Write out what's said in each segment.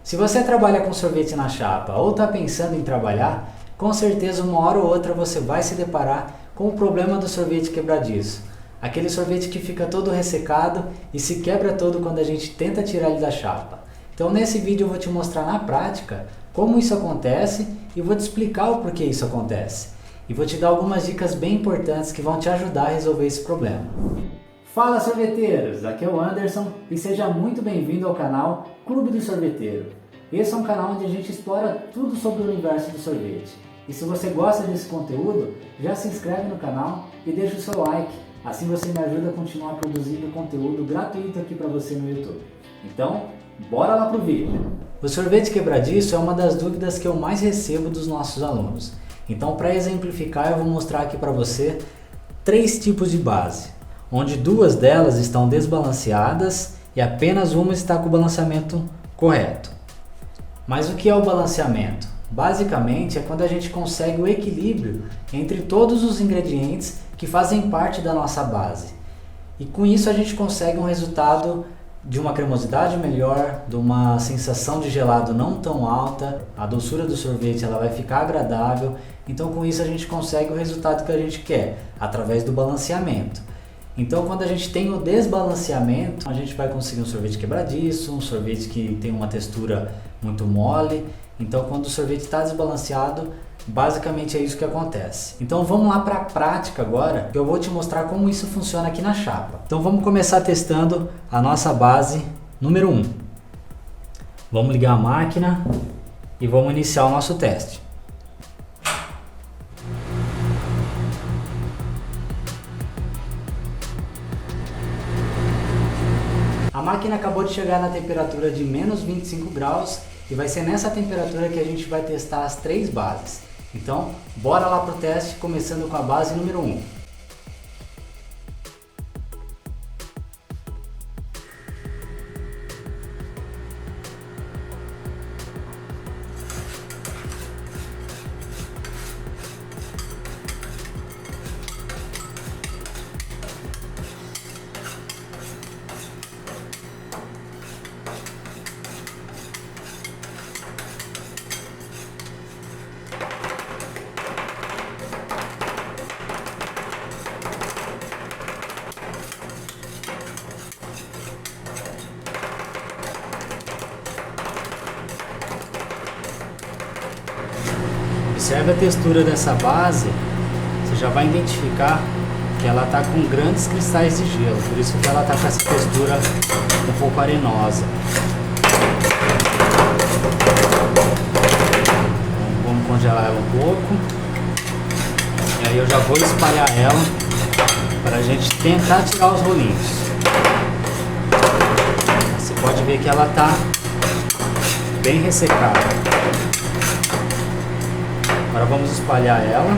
Se você trabalha com sorvete na chapa ou está pensando em trabalhar, com certeza uma hora ou outra você vai se deparar com o problema do sorvete quebradiço. Aquele sorvete que fica todo ressecado e se quebra todo quando a gente tenta tirar ele da chapa. Então nesse vídeo eu vou te mostrar na prática como isso acontece e vou te explicar o porquê isso acontece. E vou te dar algumas dicas bem importantes que vão te ajudar a resolver esse problema. Fala sorveteiros, aqui é o Anderson e seja muito bem-vindo ao canal Clube do Sorveteiro. Esse é um canal onde a gente explora tudo sobre o universo do sorvete. E se você gosta desse conteúdo, já se inscreve no canal e deixa o seu like. Assim você me ajuda a continuar produzindo conteúdo gratuito aqui para você no YouTube. Então, bora lá pro vídeo! O sorvete quebradiço é uma das dúvidas que eu mais recebo dos nossos alunos. Então, para exemplificar, eu vou mostrar aqui para você 3 tipos de base, onde 2 delas estão desbalanceadas e apenas uma está com o balanceamento correto. Mas o que é o balanceamento? Basicamente é quando a gente consegue o equilíbrio entre todos os ingredientes que fazem parte da nossa base. E com isso a gente consegue um resultado de uma cremosidade melhor, de uma sensação de gelado não tão alta, a doçura do sorvete ela vai ficar agradável. Então com isso a gente consegue o resultado que a gente quer, através do balanceamento. Então quando a gente tem o desbalanceamento, a gente vai conseguir um sorvete quebradiço, um sorvete que tem uma textura muito mole. Então quando o sorvete está desbalanceado, basicamente é isso que acontece. Então vamos lá para a prática agora, que eu vou te mostrar como isso funciona aqui na chapa. Então vamos começar testando a nossa base número 1. Vamos ligar a máquina e vamos iniciar o nosso teste. A máquina acabou de chegar na temperatura de menos 25 graus e vai ser nessa temperatura que a gente vai testar as 3 bases. Então, bora lá pro teste, começando com a base número 1. Observe a textura dessa base, você já vai identificar que ela está com grandes cristais de gelo, por isso que ela está com essa textura um pouco arenosa. Então, vamos congelar ela um pouco, e aí eu já vou espalhar ela para a gente tentar tirar os rolinhos. Você pode ver que ela está bem ressecada. Agora vamos espalhar ela.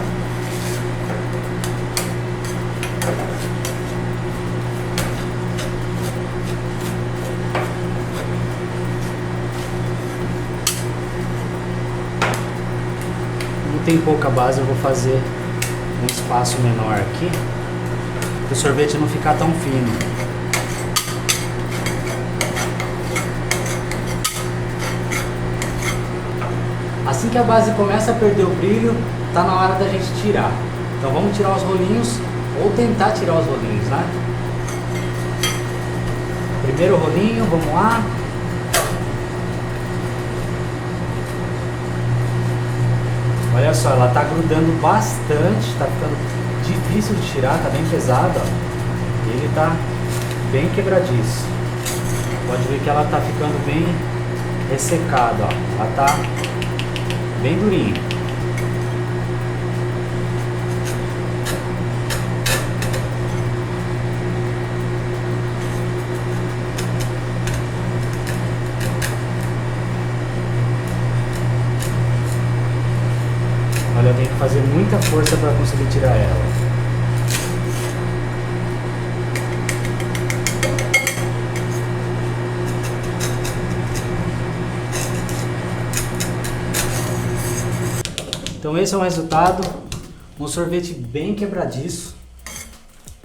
Como tem pouca base, eu vou fazer um espaço menor aqui, para o sorvete não ficar tão fino. Assim que a base começa a perder o brilho, está na hora da gente tirar. Então vamos tirar os rolinhos, ou tentar tirar os rolinhos, né? Primeiro rolinho, vamos lá. Olha só, ela está grudando bastante, está ficando difícil de tirar, está bem pesado, ó. Ele está bem quebradiço. Pode ver que ela está ficando bem ressecada, ó. Ela está bem durinho. Olha, eu tenho que fazer muita força para conseguir tirar ela. Então esse é o resultado, um sorvete bem quebradiço,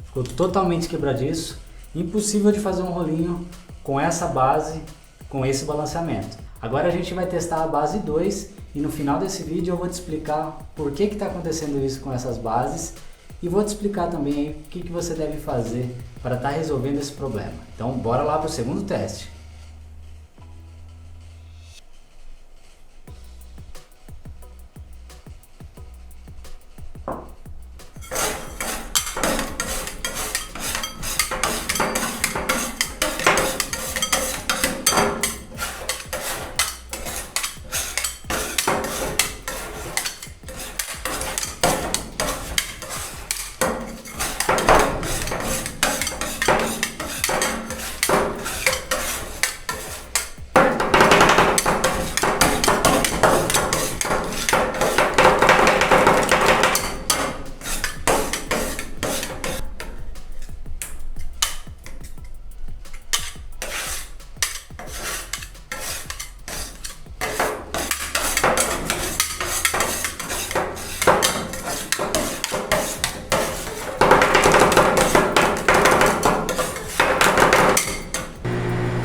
ficou totalmente quebradiço, impossível de fazer um rolinho com essa base, com esse balanceamento. Agora a gente vai testar a base 2 e no final desse vídeo eu vou te explicar por que está acontecendo isso com essas bases e vou te explicar também aí o que você deve fazer para estar resolvendo esse problema. Então bora lá para o segundo teste.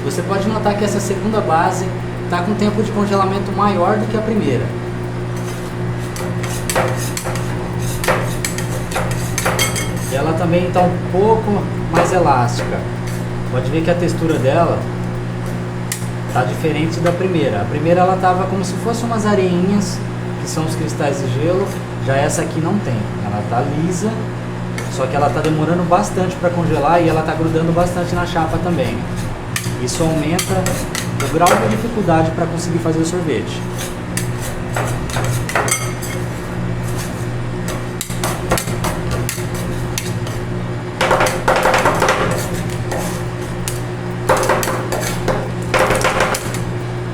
Você pode notar que essa segunda base está com um tempo de congelamento maior do que a primeira. E ela também está um pouco mais elástica. Pode ver que a textura dela está diferente da primeira. A primeira ela estava como se fossem umas areinhas, que são os cristais de gelo. Já essa aqui não tem. Ela está lisa, só que ela está demorando bastante para congelar e ela está grudando bastante na chapa também. Isso aumenta o grau de dificuldade para conseguir fazer o sorvete.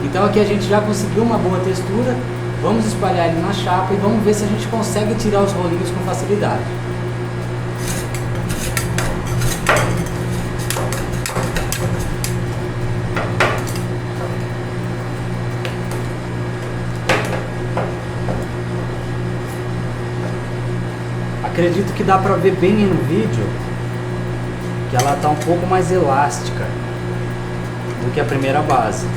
Então aqui a gente já conseguiu uma boa textura. Vamos espalhar ele na chapa e vamos ver se a gente consegue tirar os rolinhos com facilidade. Acredito que dá pra ver bem no vídeo que ela tá um pouco mais elástica do que a primeira base.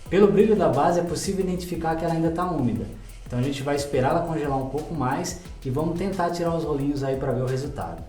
Pelo brilho da base é possível identificar que ela ainda está úmida. Então a gente vai esperar ela congelar um pouco mais e vamos tentar tirar os rolinhos aí para ver o resultado.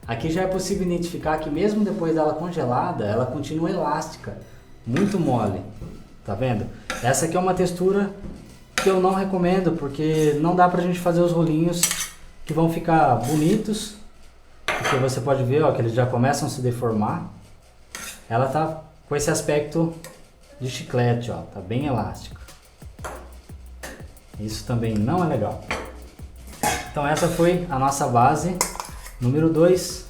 Aqui já é possível identificar que mesmo depois dela congelada, ela continua elástica, muito mole. Tá vendo? Essa aqui é uma textura que eu não recomendo, porque não dá pra gente fazer os rolinhos que vão ficar bonitos. Porque você pode ver, ó, que eles já começam a se deformar. Ela tá com esse aspecto de chiclete, ó, tá bem elástica. Isso também não é legal. Então essa foi a nossa base número 2.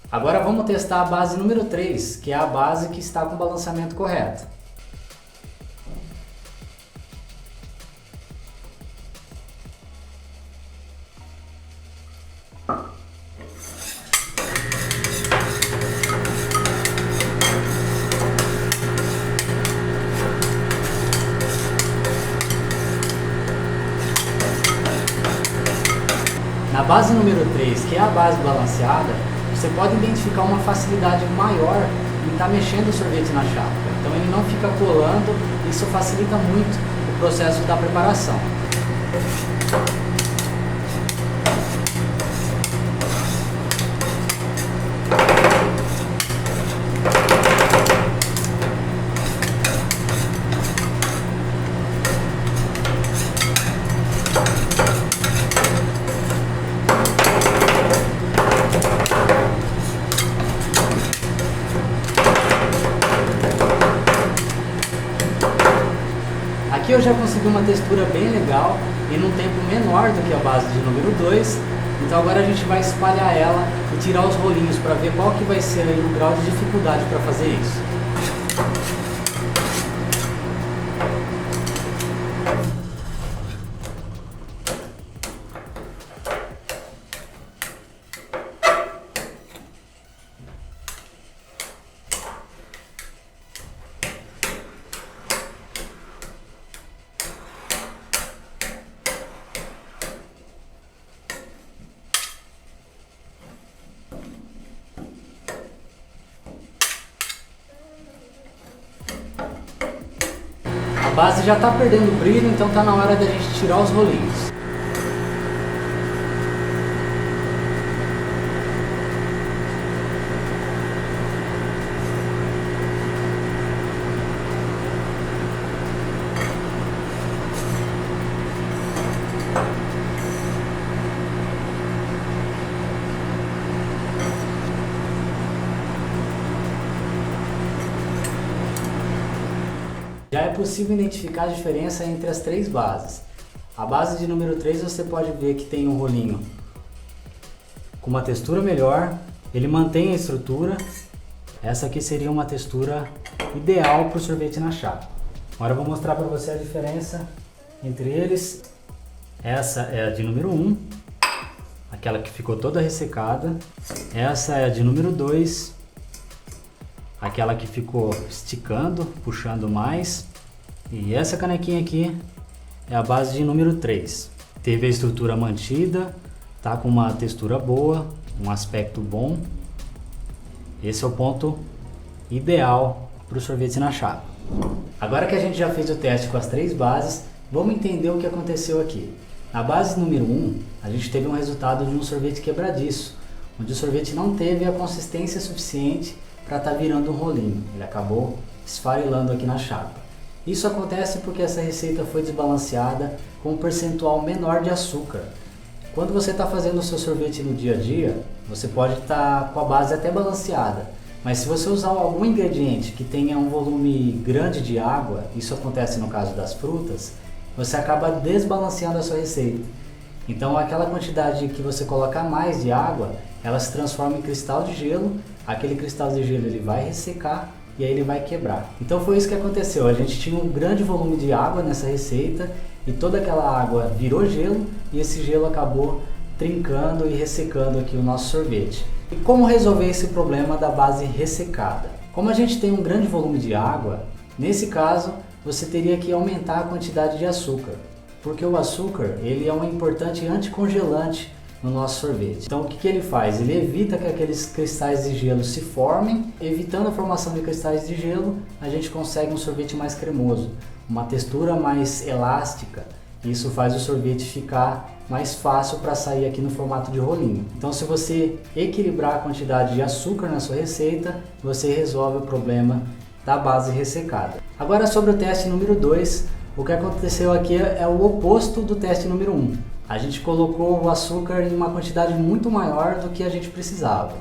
Agora vamos testar a base número 3, que é a base que está com o balanceamento correto. Na base número 3, que é a base balanceada, você pode identificar uma facilidade maior em estar mexendo o sorvete na chapa. Então ele não fica colando, isso facilita muito o processo da preparação. conseguiu uma textura bem legal e num tempo menor do que a base de número 2. Então agora a gente vai espalhar ela e tirar os rolinhos para ver qual que vai ser aí o grau de dificuldade para fazer isso. A base já está perdendo brilho, então está na hora da gente tirar os rolinhos. Já é possível identificar a diferença entre as três bases. A base de número 3 você pode ver que tem um rolinho com uma textura melhor, ele mantém a estrutura. Essa aqui seria uma textura ideal para o sorvete na chapa. Agora eu vou mostrar para você a diferença entre eles. Essa é a de número 1, aquela que ficou toda ressecada. Essa é a de número 2, aquela que ficou esticando, puxando mais. E essa canequinha aqui é a base de número 3. Teve a estrutura mantida, tá com uma textura boa, um aspecto bom. Esse é o ponto ideal para o sorvete na chapa. Agora que a gente já fez o teste com as três bases, vamos entender o que aconteceu aqui. Na base número 1, a gente teve um resultado de um sorvete quebradiço, onde o sorvete não teve a consistência suficiente para estar virando um rolinho. Ele acabou esfarelando aqui na chapa. Isso acontece porque essa receita foi desbalanceada com um percentual menor de açúcar. Quando você está fazendo o seu sorvete no dia a dia, você pode estar com a base até balanceada, mas se você usar algum ingrediente que tenha um volume grande de água, isso acontece no caso das frutas, você acaba desbalanceando a sua receita. Então aquela quantidade que você colocar mais de água, ela se transforma em cristal de gelo, aquele cristal de gelo ele vai ressecar e aí ele vai quebrar. Então foi isso que aconteceu, a gente tinha um grande volume de água nessa receita e toda aquela água virou gelo e esse gelo acabou trincando e ressecando aqui o nosso sorvete. E como resolver esse problema da base ressecada? Como a gente tem um grande volume de água, nesse caso você teria que aumentar a quantidade de açúcar, porque o açúcar ele é um importante anticongelante no nosso sorvete. Então o que ele faz? Ele evita que aqueles cristais de gelo se formem. Evitando a formação de cristais de gelo, a gente consegue um sorvete mais cremoso, uma textura mais elástica. Isso faz o sorvete ficar mais fácil para sair aqui no formato de rolinho. Então se você equilibrar a quantidade de açúcar na sua receita, você resolve o problema da base ressecada. Agora sobre o teste número 2, o que aconteceu aqui é o oposto do teste número 1. A gente colocou o açúcar em uma quantidade muito maior do que a gente precisava.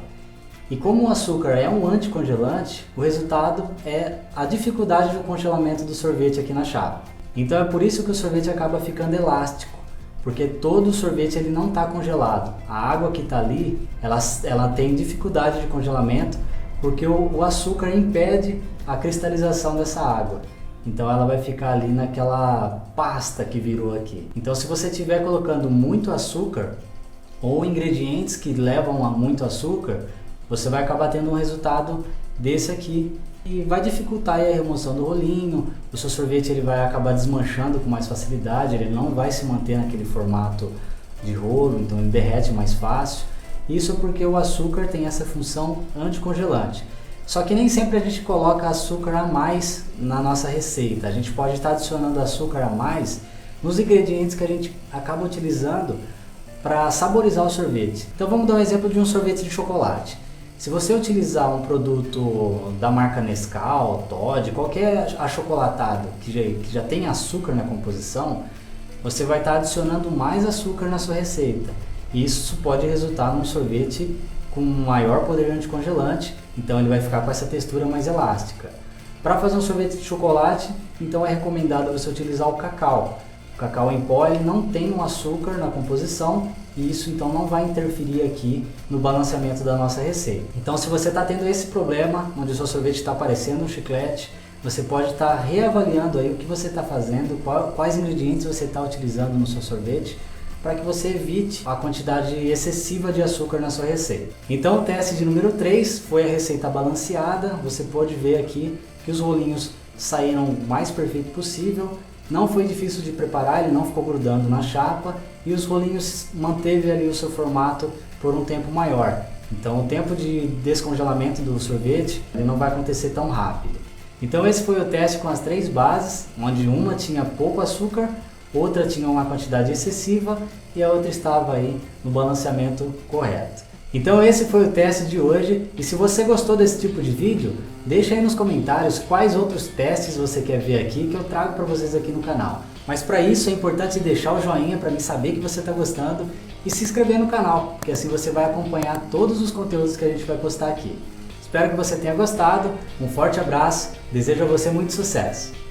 E como o açúcar é um anticongelante, o resultado é a dificuldade do congelamento do sorvete aqui na chapa. Então é por isso que o sorvete acaba ficando elástico, porque todo o sorvete ele não está congelado. A água que está ali, ela tem dificuldade de congelamento, porque o açúcar impede a cristalização dessa água. Então ela vai ficar ali naquela pasta que virou aqui. Então se você estiver colocando muito açúcar ou ingredientes que levam a muito açúcar, você vai acabar tendo um resultado desse aqui e vai dificultar aí a remoção do rolinho. O seu sorvete ele vai acabar desmanchando com mais facilidade, ele não vai se manter naquele formato de rolo, então ele derrete mais fácil. Isso porque o açúcar tem essa função anticongelante. Só que nem sempre a gente coloca açúcar a mais na nossa receita. A gente pode estar adicionando açúcar a mais nos ingredientes que a gente acaba utilizando para saborizar o sorvete. Então vamos dar um exemplo de um sorvete de chocolate. Se você utilizar um produto da marca Nescau, Toddy, qualquer achocolatado que já tem açúcar na composição, você vai estar adicionando mais açúcar na sua receita. E isso pode resultar num sorvete com maior poder anticongelante, então ele vai ficar com essa textura mais elástica. Para fazer um sorvete de chocolate, então é recomendado você utilizar o cacau. O cacau em pó ele não tem um açúcar na composição e isso então não vai interferir aqui no balanceamento da nossa receita. Então se você está tendo esse problema, onde o seu sorvete está parecendo um chiclete, você pode estar reavaliando aí o que você está fazendo, quais ingredientes você está utilizando no seu sorvete, para que você evite a quantidade excessiva de açúcar na sua receita. Então o teste de número 3 foi a receita balanceada. Você pode ver aqui que os rolinhos saíram o mais perfeito possível. Não foi difícil de preparar, ele não ficou grudando na chapa e os rolinhos manteve ali o seu formato por um tempo maior. Então o tempo de descongelamento do sorvete ele não vai acontecer tão rápido. Então esse foi o teste com as 3 bases, onde uma tinha pouco açúcar, outra tinha uma quantidade excessiva e a outra estava aí no balanceamento correto. Então esse foi o teste de hoje e se você gostou desse tipo de vídeo, deixa aí nos comentários quais outros testes você quer ver aqui que eu trago para vocês aqui no canal. Mas para isso é importante deixar o joinha para mim saber que você está gostando e se inscrever no canal, porque assim você vai acompanhar todos os conteúdos que a gente vai postar aqui. Espero que você tenha gostado, um forte abraço, desejo a você muito sucesso!